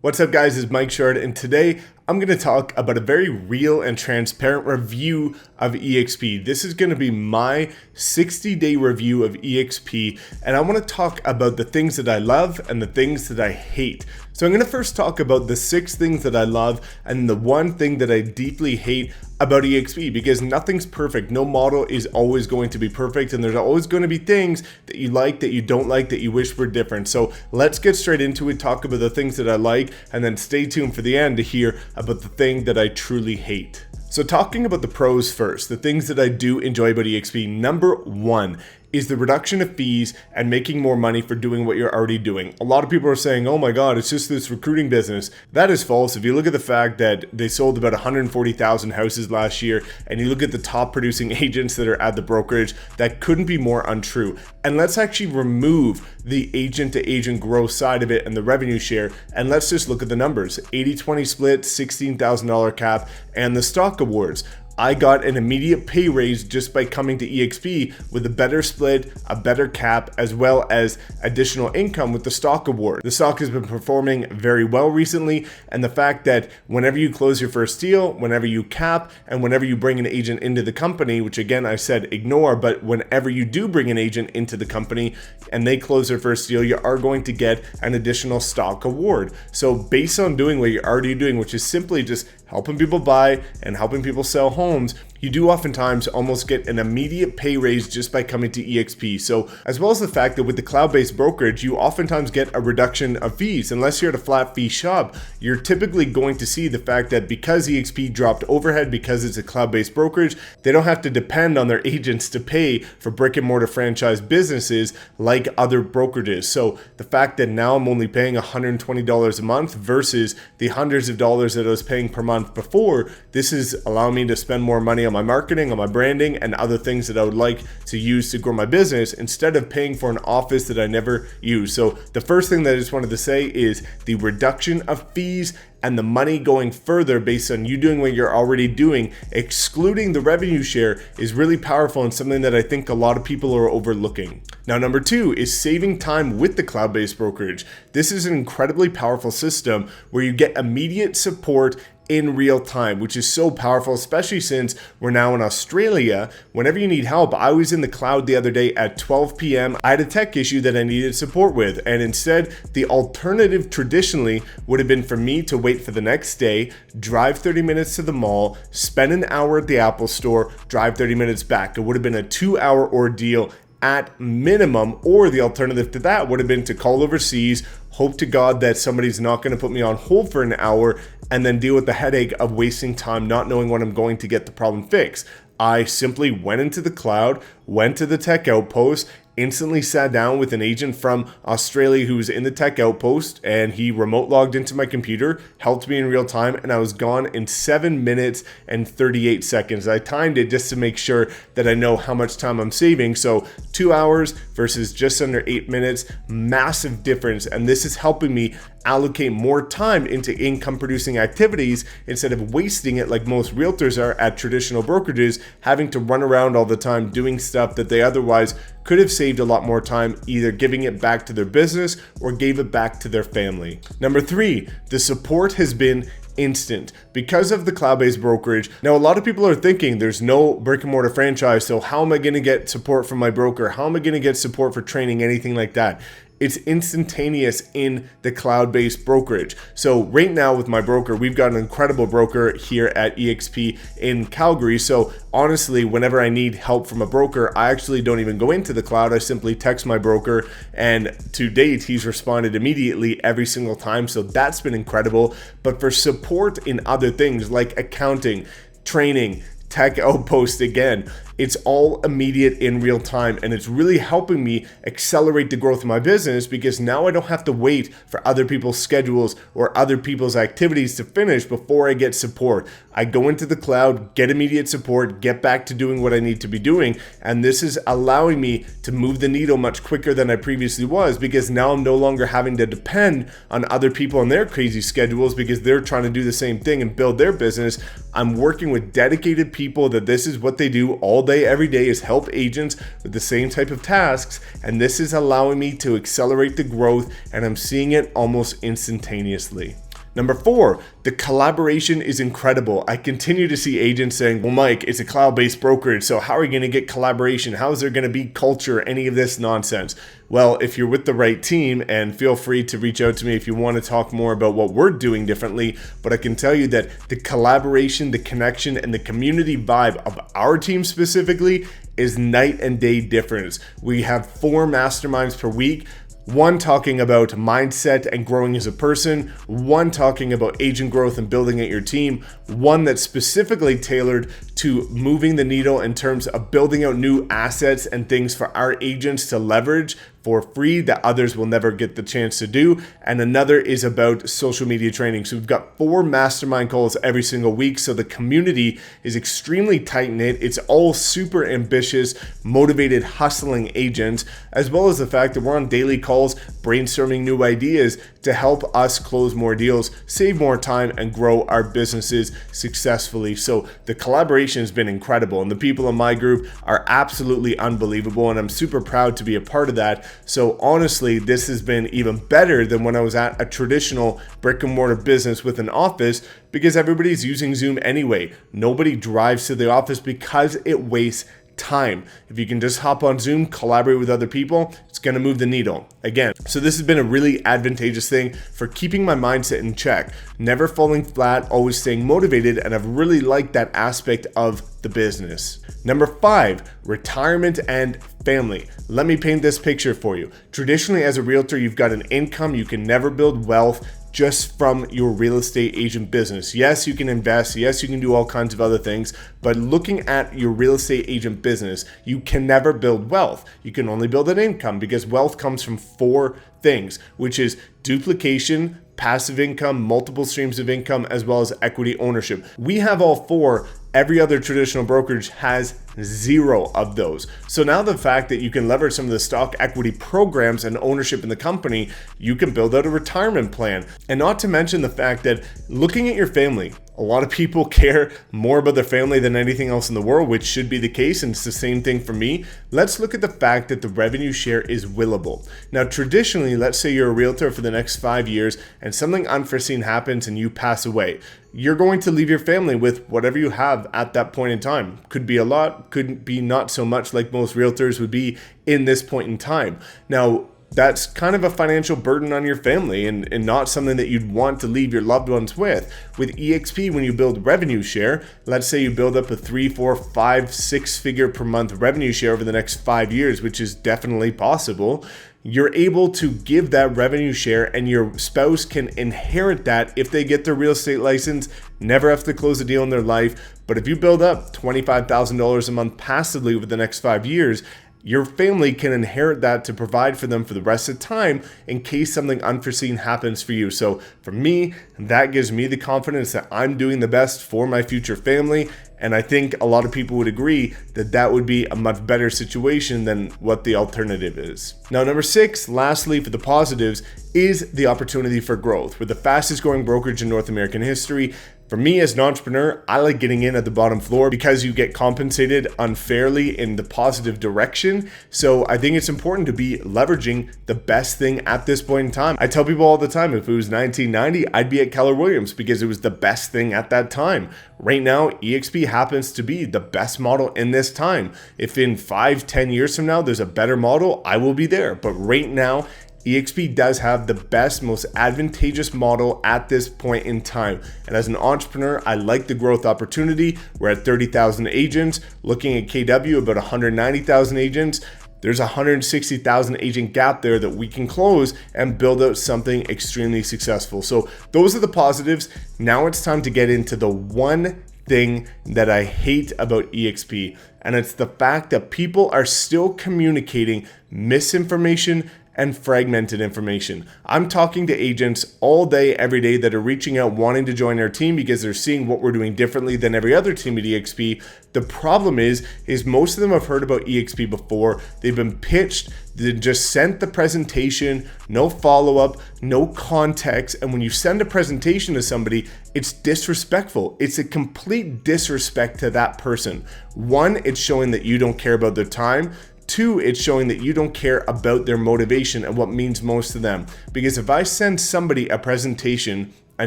What's up, guys? It's Mike Shard, and today I'm going to talk about a very real and transparent review of eXp. This is going to be my 60-day review of eXp, and I want to talk about the things that I love and the things that I hate. So I'm going to first talk about the 6 things that I love and the one thing that I deeply hate about eXp, because nothing's perfect. No model is always going to be perfect, and there's always going to be things that you like, that you don't like, that you wish were different. So let's get straight into it, talk about the things that I like, and then stay tuned for the end to hear about the thing that I truly hate. So talking about the pros first, the things that I do enjoy about eXp, number 1 is the reduction of fees and making more money for doing what you're already doing. A lot of people are saying, oh my God, it's just this recruiting business. That is false. If you look at the fact that they sold about 140,000 houses last year, and you look at the top producing agents that are at the brokerage, that couldn't be more untrue. And let's actually remove the agent to agent growth side of it and the revenue share, and let's just look at the numbers. 80-20 split, $16,000 cap, and the stock awards. I got an immediate pay raise just by coming to eXp with a better split, a better cap, as well as additional income with the stock award. The stock has been performing very well recently, and the fact that whenever you close your first deal, whenever you cap, and whenever you bring an agent into the company, which again I said ignore, but whenever you do bring an agent into the company and they close their first deal, you are going to get an additional stock award. So based on doing what you're already doing, which is simply just helping people buy and helping people sell homes, you do oftentimes almost get an immediate pay raise just by coming to eXp. So as well as the fact that with the cloud-based brokerage, you oftentimes get a reduction of fees. Unless you're at a flat fee shop, you're typically going to see the fact that because eXp dropped overhead, because it's a cloud-based brokerage, they don't have to depend on their agents to pay for brick and mortar franchise businesses like other brokerages. So the fact that now I'm only paying $120 a month versus the hundreds of dollars that I was paying per month before, this is allowing me to spend more money on my marketing, on my branding, and other things that I would like to use to grow my business instead of paying for an office that I never use. So the first thing that I just wanted to say is the reduction of fees and the money going further based on you doing what you're already doing, excluding the revenue share, is really powerful and something that I think a lot of people are overlooking. Now, number 2 is saving time with the cloud-based brokerage. This is an incredibly powerful system where you get immediate support in real time, which is so powerful, especially since we're now in Australia. Whenever you need help, I was in the cloud the other day at 12 p.m. I had a tech issue that I needed support with, and instead the alternative traditionally would have been for me to wait for the next day, drive 30 minutes to the mall, spend an hour at the Apple store, drive 30 minutes back. It would have been a 2-hour ordeal at minimum, or the alternative to that would have been to call overseas, hope to God that somebody's not going to put me on hold for an hour, and then deal with the headache of wasting time not knowing when I'm going to get the problem fixed. I simply went into the cloud, went to the tech outpost, instantly sat down with an agent from Australia who was in the tech outpost, and he remote logged into my computer, helped me in real time, and I was gone in 7 minutes and 38 seconds. I timed it just to make sure that I know how much time I'm saving. So 2 hours versus just under 8 minutes, massive difference. And this is helping me allocate more time into income producing activities instead of wasting it like most realtors are at traditional brokerages, having to run around all the time doing stuff that they otherwise could have saved a lot more time either giving it back to their business or gave it back to their family. Number 3, the support has been instant because of the cloud-based brokerage. Now, a lot of people are thinking there's no brick and mortar franchise, so how am I going to get support from my broker? How am I going to get support for training, anything like that? It's instantaneous in the cloud-based brokerage. So right now with my broker, we've got an incredible broker here at eXp in Calgary. So honestly, whenever I need help from a broker, I actually don't even go into the cloud. I simply text my broker, and to date, he's responded immediately every single time. So that's been incredible. But for support in other things like accounting, training, tech outpost, again, it's all immediate in real time, and it's really helping me accelerate the growth of my business because now I don't have to wait for other people's schedules or other people's activities to finish before I get support. I go into the cloud, get immediate support, get back to doing what I need to be doing, and this is allowing me to move the needle much quicker than I previously was because now I'm no longer having to depend on other people and their crazy schedules because they're trying to do the same thing and build their business. I'm working with dedicated people that this is what they do all day, every day, is help agents with the same type of tasks, and this is allowing me to accelerate the growth, and I'm seeing it almost instantaneously. Number 4, the collaboration is incredible. I continue to see agents saying, well, Mike, it's a cloud-based brokerage, so how are you going to get collaboration? How is there going to be culture? Any of this nonsense? Well, if you're with the right team, and feel free to reach out to me if you want to talk more about what we're doing differently, but I can tell you that the collaboration, the connection, and the community vibe of our team specifically is night and day difference. We have 4 masterminds per week. 1 talking about mindset and growing as a person, 1 talking about agent growth and building out your team, 1 that's specifically tailored to moving the needle in terms of building out new assets and things for our agents to leverage for free that others will never get the chance to do. And another is about social media training. So we've got 4 mastermind calls every single week. So the community is extremely tight knit. It's all super ambitious, motivated, hustling agents, as well as the fact that we're on daily calls brainstorming new ideas to help us close more deals, save more time, and grow our businesses successfully. So the collaboration has been incredible, and the people in my group are absolutely unbelievable, and I'm super proud to be a part of that. So honestly, this has been even better than when I was at a traditional brick and mortar business with an office, because everybody's using Zoom anyway. Nobody drives to the office because it wastes time. If you can just hop on Zoom, collaborate with other people, it's going to move the needle again. So this has been a really advantageous thing for keeping my mindset in check, never falling flat, always staying motivated, and I've really liked that aspect of the business. Number 5, retirement and family. Let me paint this picture for you. Traditionally, as a realtor, you've got an income. You can never build wealth just from your real estate agent business. Yes, you can invest. Yes, you can do all kinds of other things. But looking at your real estate agent business, you can never build wealth. You can only build an income, because wealth comes from 4 things, which is duplication, passive income, multiple streams of income, as well as equity ownership. We have all 4. Every other traditional brokerage has 0 of those. So now the fact that you can leverage some of the stock equity programs and ownership in the company, you can build out a retirement plan. And not to mention the fact that looking at your family, a lot of people care more about their family than anything else in the world, which should be the case, and it's the same thing for me. Let's look at the fact that the revenue share is willable. Now, traditionally, let's say you're a realtor for the next 5 years and something unforeseen happens and you pass away. You're going to leave your family with whatever you have at that point in time. Could be a lot, could be not so much, like most realtors would be in this point in time. Now, that's kind of a financial burden on your family, and not something that you'd want to leave your loved ones with. With eXp, when you build revenue share, let's say you build up a 3, 4, 5, 6 figure per month revenue share over the next 5 years, which is definitely possible. You're able to give that revenue share, and your spouse can inherit that if they get their real estate license, never have to close a deal in their life. But if you build up $25,000 a month passively over the next 5 years, your family can inherit that to provide for them for the rest of the time in case something unforeseen happens for you. So for me, that gives me the confidence that I'm doing the best for my future family. And I think a lot of people would agree that that would be a much better situation than what the alternative is. Now, number 6, lastly, for the positives, is the opportunity for growth. We're the fastest growing brokerage in North American history. For me as an entrepreneur, I like getting in at the bottom floor because you get compensated unfairly in the positive direction. So I think it's important to be leveraging the best thing at this point in time. I tell people all the time, if it was 1990, I'd be at Keller Williams because it was the best thing at that time. Right now, eXp happens to be the best model in this time. If in 5-10 years from now, there's a better model, I will be there. But right now, eXp does have the best, most advantageous model at this point in time. And as an entrepreneur, I like the growth opportunity. We're at 30,000 agents. Looking at KW, about 190,000 agents. There's a 160,000 agent gap there that we can close and build out something extremely successful. So those are the positives. Now it's time to get into the one thing that I hate about eXp, and it's the fact that people are still communicating misinformation and fragmented information. I'm talking to agents all day, every day that are reaching out, wanting to join our team because they're seeing what we're doing differently than every other team at eXp. The problem is most of them have heard about eXp before. They've been pitched, they just sent the presentation, no follow-up, no context. And when you send a presentation to somebody, it's disrespectful. It's a complete disrespect to that person. 1, it's showing that you don't care about their time. 2, it's showing that you don't care about their motivation and what means most to them. Because if I send somebody a presentation a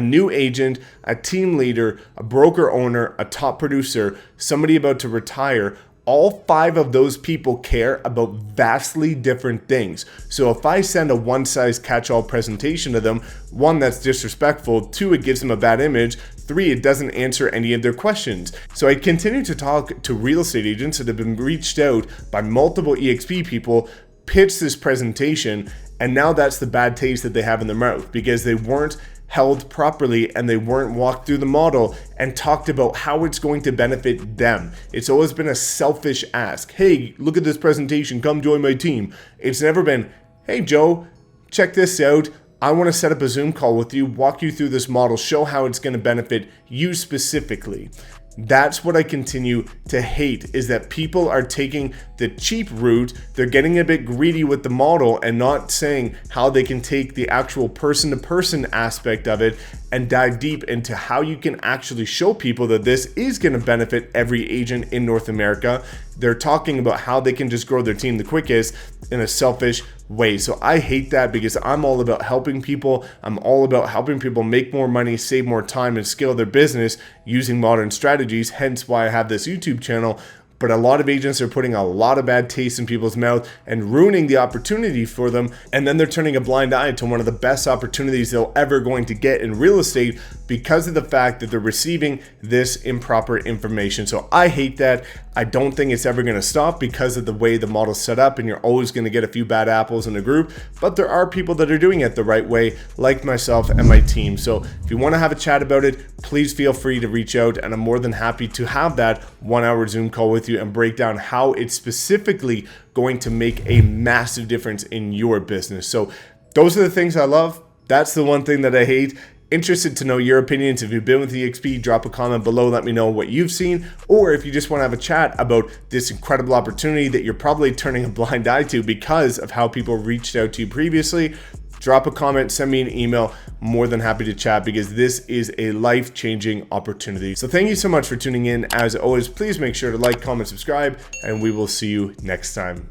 new agent, a team leader, a broker owner, a top producer, somebody about to retire, all 5 of those people care about vastly different things. So if I send a one-size-catch-all presentation to them, 1, that's disrespectful, 2, it gives them a bad image, 3, it doesn't answer any of their questions. So I continue to talk to real estate agents that have been reached out by multiple eXp people, pitch this presentation, and now that's the bad taste that they have in their mouth because they weren't held properly and they weren't walked through the model and talked about how it's going to benefit them. It's always been a selfish ask. Hey, look at this presentation, come join my team. It's never been, hey Joe, check this out. I want to set up a Zoom call with you, walk you through this model, show how it's going to benefit you specifically. That's what I continue to hate, is that people are taking the cheap route. They're getting a bit greedy with the model and not saying how they can take the actual person-to-person aspect of it and dive deep into how you can actually show people that this is going to benefit every agent in North America. They're talking about how they can just grow their team the quickest in a selfish way. So I hate that because I'm all about helping people. I'm all about helping people make more money, save more time, and scale their business using modern strategies. Hence why I have this YouTube channel. But a lot of agents are putting a lot of bad taste in people's mouth and ruining the opportunity for them. And then they're turning a blind eye to one of the best opportunities they'll ever going to get in real estate because of the fact that they're receiving this improper information. So I hate that. I don't think it's ever going to stop because of the way the model's set up, and you're always going to get a few bad apples in a group. But there are people that are doing it the right way, like myself and my team. So if you want to have a chat about it, please feel free to reach out, and I'm more than happy to have that 1-hour Zoom call with you and break down how it's specifically going to make a massive difference in your business. So those are the things I love. That's the one thing that I hate. Interested to know your opinions. If you've been with eXp, drop a comment below. Let me know what you've seen. Or if you just want to have a chat about this incredible opportunity that you're probably turning a blind eye to because of how people reached out to you previously, drop a comment, send me an email. More than happy to chat because this is a life-changing opportunity. So thank you so much for tuning in. As always, please make sure to like, comment, subscribe, and we will see you next time.